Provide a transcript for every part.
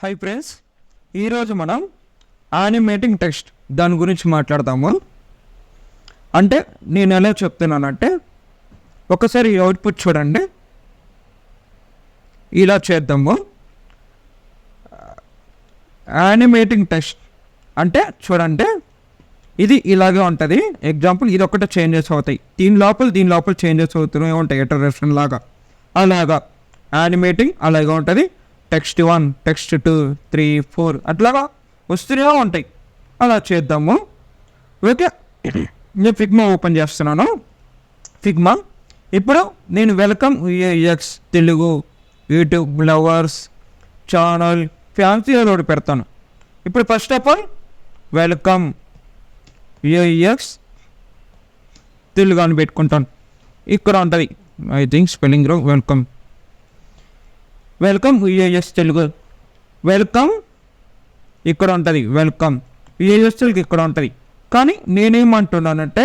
Hi friends, ఈరోజు మనం animating text దాని గురించి మాట్లాడతాము. అంటే నేను ఎలా చెప్తున్నానంటే, ఒకసారి అవుట్పుట్ చూడండి. ఇలా చేద్దాము. యానిమేటింగ్ టెక్స్ట్ అంటే చూడండి, ఇది ఇలాగే ఉంటుంది. ఎగ్జాంపుల్ ఇది ఒకటే చేంజెస్ అవుతాయి, దీని లోపల చేంజెస్ అవుతూనే ఉంటాయి, ఇటరేషన్ లాగా. అలాగా యానిమేటింగ్ అలాగే ఉంటుంది. టెక్స్ట్ 1, టెక్స్ట్ 2, 3, 4 అట్లాగా వస్తూనే ఉంటాయి. అలా చేద్దాము. ఓకే, నేను ఫిగ్మా ఓపెన్ చేస్తున్నాను. ఫిగ్మా. ఇప్పుడు నేను welcome UX Telugu YouTube lovers channel fancy road పెడతాను. ఇప్పుడు first of all welcome UX Telugu అని పెట్టుకుంటాను. ఇక్కడ ఉంటుంది, I think spelling wrong. Welcome US Telugu. Welcome ఇక్కడ ఉంటుంది, వెల్కమ్ యూఎస్ తెలుగు ఇక్కడ ఉంటుంది. కానీ నేనేమంటున్నానంటే,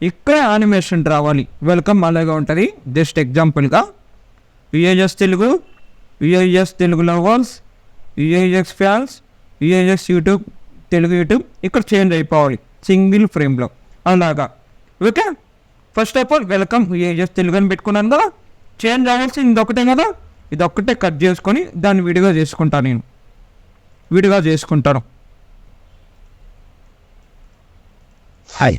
ఇక్కడ యానిమేషన్ రావాలి. వెల్కమ్ అలాగే ఉంటుంది. జస్ట్ ఎగ్జాంపుల్గా US Telugu, US Telugu lovers, US fans, US YouTube Telugu YouTube ఇక్కడ చేంజ్ అయిపోవాలి సింగిల్ ఫ్రేమ్లో. అలాగా. Okay, first of all welcome US Telugu అని పెట్టుకున్నాను కదా. చేంజ్ అవ్వాల్సింది ఇదొకటే కదా. ఇదొక్కటే కట్ చేసుకొని దాన్ని విడిగా చేసుకుంటాను. నేను విడిగా చేసుకుంటాను. హాయ్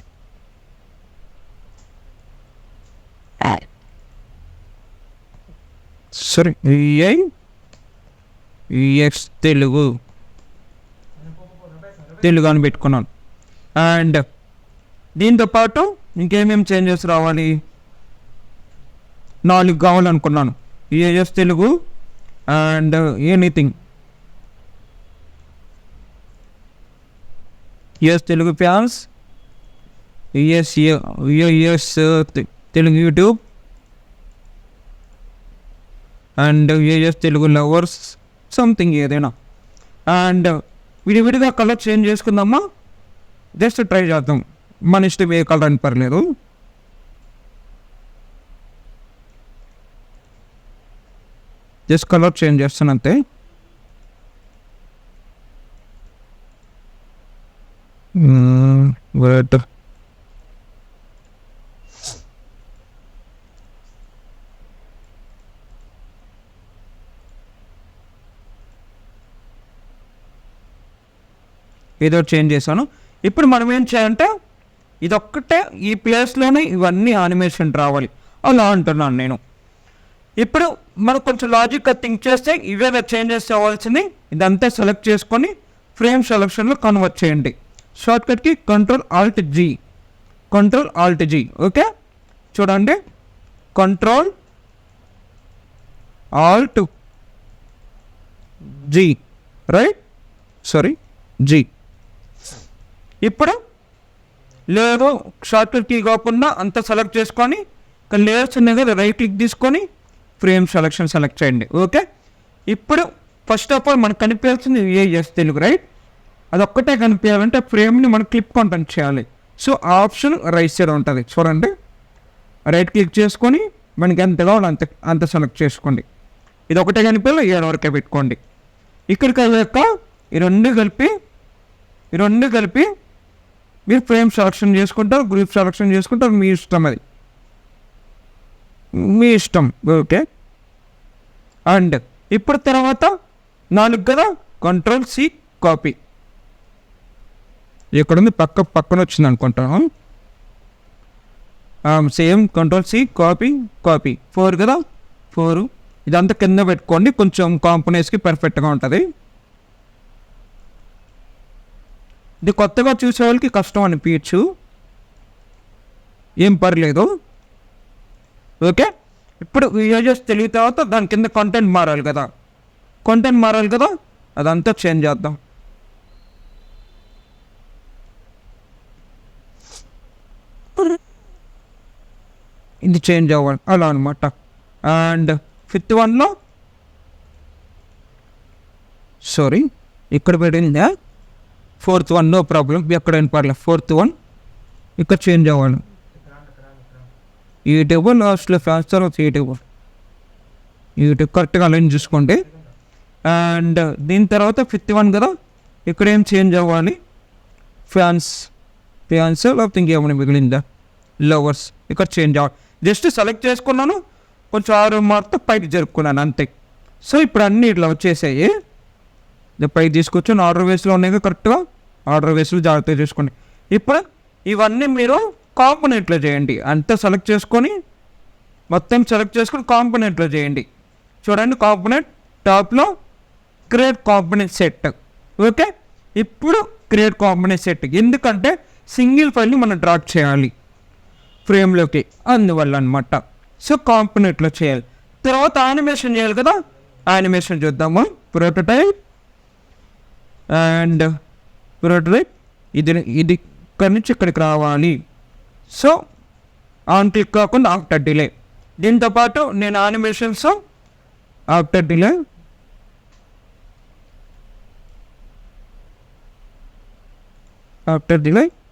సరే, యూఎక్స్ తెలుగు అని పెట్టుకున్నాను. అండ్ దీంతో పాటు ఇంకేమేమి చేంజెస్ రావాలి, 4 కావాలనుకున్నాను. US Telugu and anything, US Telugu fans, US Telugu YouTube and US Telugu lovers something ఏదైనా. అండ్ విడివిడిగా కలర్ చేంజ్ చేసుకుందామా. జస్ట్ ట్రై చేద్దాం, మన ఇష్టం ఏ కలర్ అని పర్లేదు. జస్ట్ కలర్ చేంజ్ చేస్తాను అంతే. బట్ ఏదో చేంజ్ చేశాను. ఇప్పుడు మనం ఏం చేయాలంటే, ఇదొక్కటే ఈ ప్లేస్లోనే ఇవన్నీ యానిమేషన్ రావాలి అలా అంటున్నాను నేను. ఇప్పుడు మనం కొంచెం లాజిక్గా థింక్ చేస్తే ఇవే చేంజెస్ అవ్వాల్సింది. ఇదంతా సెలెక్ట్ చేసుకొని ఫ్రేమ్ సెలెక్షన్లో కన్వర్ట్ చేయండి. షార్ట్కట్కి Ctrl Alt G. ఓకే, చూడండి, Ctrl Alt G, right, sorry G. ఇప్పుడు లేదు షార్ట్కట్ కీ కాకుండా అంతా సెలెక్ట్ చేసుకొని ఇక్కడ లేయర్స్ ఉన్నాయి కదా, రైట్ క్లిక్ తీసుకొని ఫ్రేమ్ సెలెక్షన్ సెలెక్ట్ చేయండి. ఓకే, ఇప్పుడు ఫస్ట్ ఆఫ్ ఆల్ మనకు కనిపించాల్సింది యూఎస్ తెలుగు, రైట్. అదొక్కటే కనిపించాలంటే ఫ్రేమ్ని మనం క్లిప్ కాంటెంట్ చేయాలి. సో ఆ ఆప్షన్ రైట్ సైడ్ ఉంటుంది, చూడండి. రైట్ క్లిక్ చేసుకొని మనకి ఎంత కావాలి అంత సెలెక్ట్ చేసుకోండి. ఇది ఒకటే కనిపించాలి, 7 వరకే పెట్టుకోండి. ఇక్కడికి వెళ్ళాక ఈ రెండు కలిపి మీరు ఫ్రేమ్ సెలెక్షన్ చేసుకుంటారు, గ్రూప్ సెలెక్షన్ చేసుకుంటారు, మీ ఇష్టం, అది మీ ఇష్టం. ఓకే, అండ్ ఇప్పుడు తర్వాత 4 కదా, Ctrl C కాపీ. ఇక్కడ ఉంది, పక్కన వచ్చింది అనుకుంటాను. సేమ్ Ctrl C కాపీ 4 కదా, 4 ఇదంతా కింద పెట్టుకోండి. కొంచెం కాంపోనెంట్స్కి పర్ఫెక్ట్గా ఉంటుంది. ఇది కొత్తగా చూసే వాళ్ళకి కష్టం అనిపించచ్చు, ఏం పర్లేదు. ఓకే, ఇప్పుడు యూఎస్ తెలియ తర్వాత దాని కింద కంటెంట్ మారాలి కదా, అదంతా చేంజ్ చేద్దాం. ఇది చేంజ్ అవ్వాలి అలా అనమాట. అండ్ 5th వన్లో సారీ ఇక్కడ పెట్టిందా, 4th వన్ నో ప్రాబ్లం, ఎక్కడైనా పర్లేదు. 4th వన్ ఇక్కడ చేంజ్ అవ్వాలి. యూట్యూబ్ లాస్ట్లో ఫ్యాన్స్ తర్వాత యూట్యూబ్ కరెక్ట్గా అలైన్ చూసుకోండి. అండ్ దీని తర్వాత 5th వన్ కదా, ఇక్కడ ఏం చేంజ్ అవ్వాలి, ఫ్యాన్స్ లేకపోతే ఇంకేమైనా మిగిలిందా, లవర్స్, ఇక్కడ చేంజ్ అవ్వాలి. జస్ట్ సెలెక్ట్ చేసుకున్నాను, కొంచెం 6 మార్క్తో పైకి జరుపుకున్నాను అంతే. సో ఇప్పుడు అన్నీ ఇట్లా వచ్చేసాయి. పైకి తీసుకొచ్చాను, ఆర్డర్ వేస్లో ఉన్నాయి కరెక్ట్గా, ఆర్డర్ వేస్లో జాగ్రత్తగా చేసుకోండి. ఇప్పుడు ఇవన్నీ మీరు కాంపోనెంట్లో చేయండి. అంతా సెలెక్ట్ చేసుకొని మొత్తం సెలెక్ట్ చేసుకొని కాంపోనెంట్లో చేయండి. చూడండి, కాంపోనెంట్ టాప్లో క్రియేట్ కాంపోనెంట్ సెట్. ఓకే, ఇప్పుడు క్రియేట్ కాంపోనెంట్ సెట్, ఎందుకంటే సింగిల్ ఫైల్ని మనం డ్రాప్ చేయాలి ఫ్రేమ్లోకి, అందువల్ల అనమాట. సో కాంపోనెంట్లో చేయాలి. తర్వాత యానిమేషన్ చేయాలి కదా, యానిమేషన్ చూద్దాము. ప్రోటోటైప్ అండ్ ప్రోటోటైప్, ఇది ఇక్కడి నుంచి ఇక్కడికి రావాలి. సో ఆన్ క్లిక్ కాకుండా ఆఫ్టర్ డిలే. దీంతోపాటు నేను యానిమేషన్స్ ఆఫ్టర్ డిలే,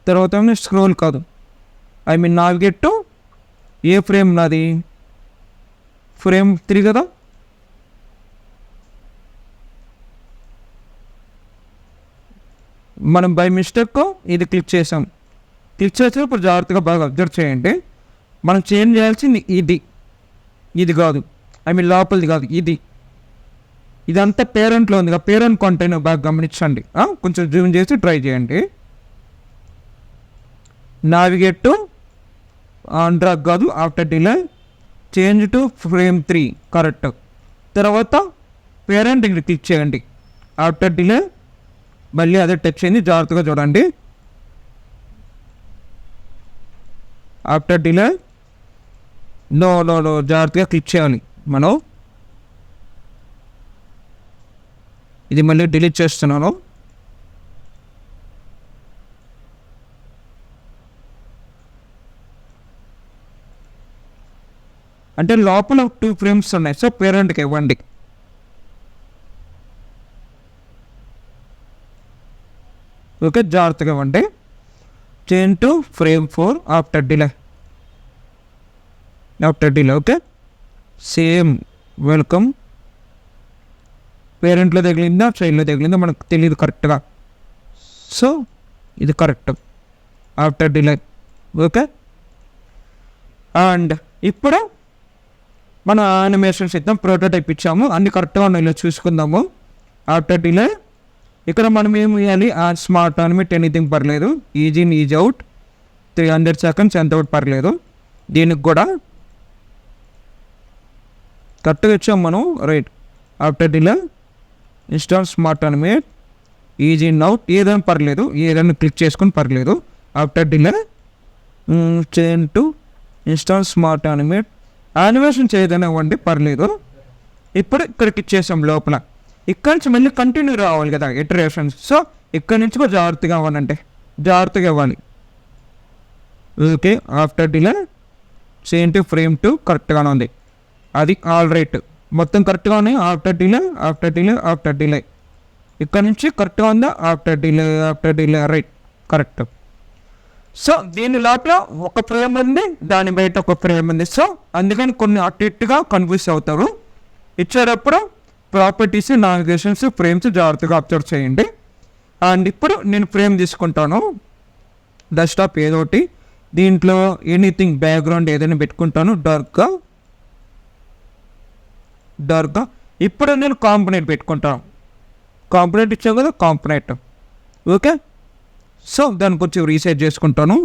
తర్వాత స్క్రోల్ కాదు, I mean navigate to A frame, నాది ఫ్రేమ్ 3 కదా. మనం బై మిస్టేక్ ఇది క్లిక్ చేసాం. క్లిక్ చేసినప్పుడు జాగ్రత్తగా బాగా అబ్జర్వ్ చేయండి. మనం చేంజ్ చేయాల్సింది ఇది కాదు, ఐ మీన్ లోపలిది కాదు, ఇదంతా పేరెంట్లో ఉంది. పేరెంట్ కంటైనర్ బాగా గమనించండి, కొంచెం జూమ్ చేసి ట్రై చేయండి. నావిగేట్ టు ఆన్ డ్రాగ్ కాదు, after delay, change to frame 3 correct. తర్వాత పేరెంట్ ఇక్కడ క్లిక్ చేయండి, ఆఫ్టర్ డిలే, మళ్ళీ అదే టచ్ అయింది, జాగ్రత్తగా చూడండి. ఆఫ్టర్ డిలే, నో జాగ్రత్తగా క్లిక్ చేయాలి మనం. ఇది మళ్ళీ డిలీట్ చేస్తున్నాను. అంటే లోపల 2 ఫ్రేమ్స్ ఉన్నాయి, సో పేరెంట్కి ఇవ్వండి. ఓకే, జాగ్రత్తగా ఇవ్వండి. Change to frame 4 after delay. Okay, same welcome. పేరెంట్లో తగిలిందా చైల్డ్లో తగిలిందా మనకు తెలియదు కరెక్ట్గా. సో ఇది correct, after delay. Okay, and ఇప్పుడు మన యానిమేషన్స్ ఇద్దాం. ప్రోటోటైప్ ఇచ్చాము, అన్ని కరెక్ట్గా ఉన్నాయి చూసుకుందాము. ఆఫ్టర్ డిలే, ఇక్కడ మనం ఏమి వేయాలి, స్మార్ట్ అనిమేట్ ఎనీథింగ్ పర్లేదు, ఈజీ అవుట్ 300 సెకండ్స్ ఎంత అవుట్ పర్లేదు. దీనికి కూడా కరెక్ట్గా ఇచ్చాము మనం, right. After delay, install smart animate, easy out, ఏదైనా పర్లేదు, ఏదైనా క్లిక్ చేసుకొని పర్లేదు. After delay, change to install smart animate, animation చేయదనే ఇవ్వండి పర్లేదు. ఇప్పుడు ఇక్కడికి ఇచ్చేసాం లోపల. ఇక్కడ నుంచి మళ్ళీ కంటిన్యూ రావాలి కదా ఇటరేషన్స్. సో ఇక్కడ నుంచి కూడా జాగ్రత్తగా ఇవ్వాలంటే జాగ్రత్తగా ఇవ్వాలి. Okay, after delay, change to frame 2 కరెక్ట్గానే ఉంది, అది ఆల్ రైట్, మొత్తం కరెక్ట్గా ఉన్నాయి. ఆఫ్టర్ డిలే ఇక్కడ నుంచి కరెక్ట్గా ఉందా, after delay right, correct. So దీని లోపల ఒక ఫ్రేమ్ ఉంది, దాని బయట ఒక ఫ్రేమ్ ఉంది. సో అందుకని కొన్ని అటు ఇటుగా కన్ఫ్యూజ్ అవుతారు. ఇచ్చేటప్పుడు ప్రాపర్టీస్, నావిగేషన్స్, ఫ్రేమ్స్ జాగ్రత్తగా అబ్జర్వ్ చేయండి. అండ్ ఇప్పుడు నేను ఫ్రేమ్ తీసుకుంటాను, డెస్క్టాప్ ఏదో ఒకటి, దీంట్లో ఎనీథింగ్ బ్యాక్గ్రౌండ్ ఏదైనా పెట్టుకుంటాను, డార్క్గా. ఇప్పుడు నేను కాంపోనెంట్ పెట్టుకుంటాను, కాంపోనెంట్ ఇచ్చాను కదా, కాంపోనెంట్. ఓకే, సో దాన్ని కొంచెం రీసెట్ చేసుకుంటాను.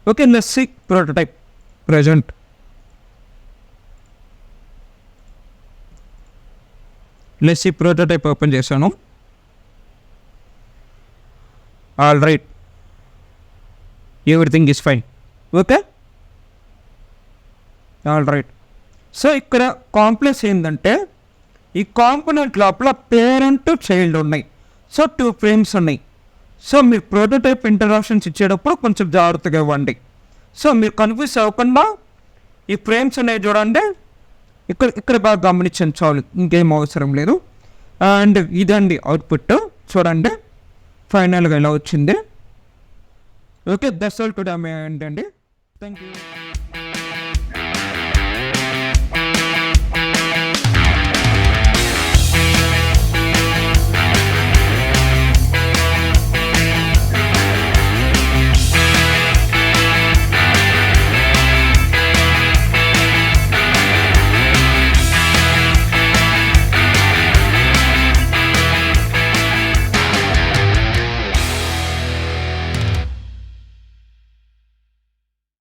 Okay, let's see prototype present. Let's see prototype open చేశాను. All right, everything is fine. Okay, all right. So ఇక్కడ కాంప్లెక్స్ ఏంటంటే ఈ కాంపోనెంట్ లోపల పేరెంట్ చైల్డ్ ఉన్నాయి. సో 2 ఫ్రేమ్స్ ఉన్నాయి. సో మీరు ప్రోటోటైప్ ఇంటరాక్షన్స్ ఇచ్చేటప్పుడు కొంచెం జాగ్రత్తగా ఇవ్వండి. సో మీరు కన్ఫ్యూజ్ అవ్వకుండా ఈ ఫ్రేమ్స్ ఉన్నాయి చూడండి, ఇక్కడ బాగా గమనించాలి, ఇంకేం అవసరం లేదు. అండ్ ఇదండి అవుట్పుట్, చూడండి ఫైనల్గా ఇలా వచ్చింది. ఓకే దట్స్ ఆల్ టుడే ఏంటండి థ్యాంక్ యూ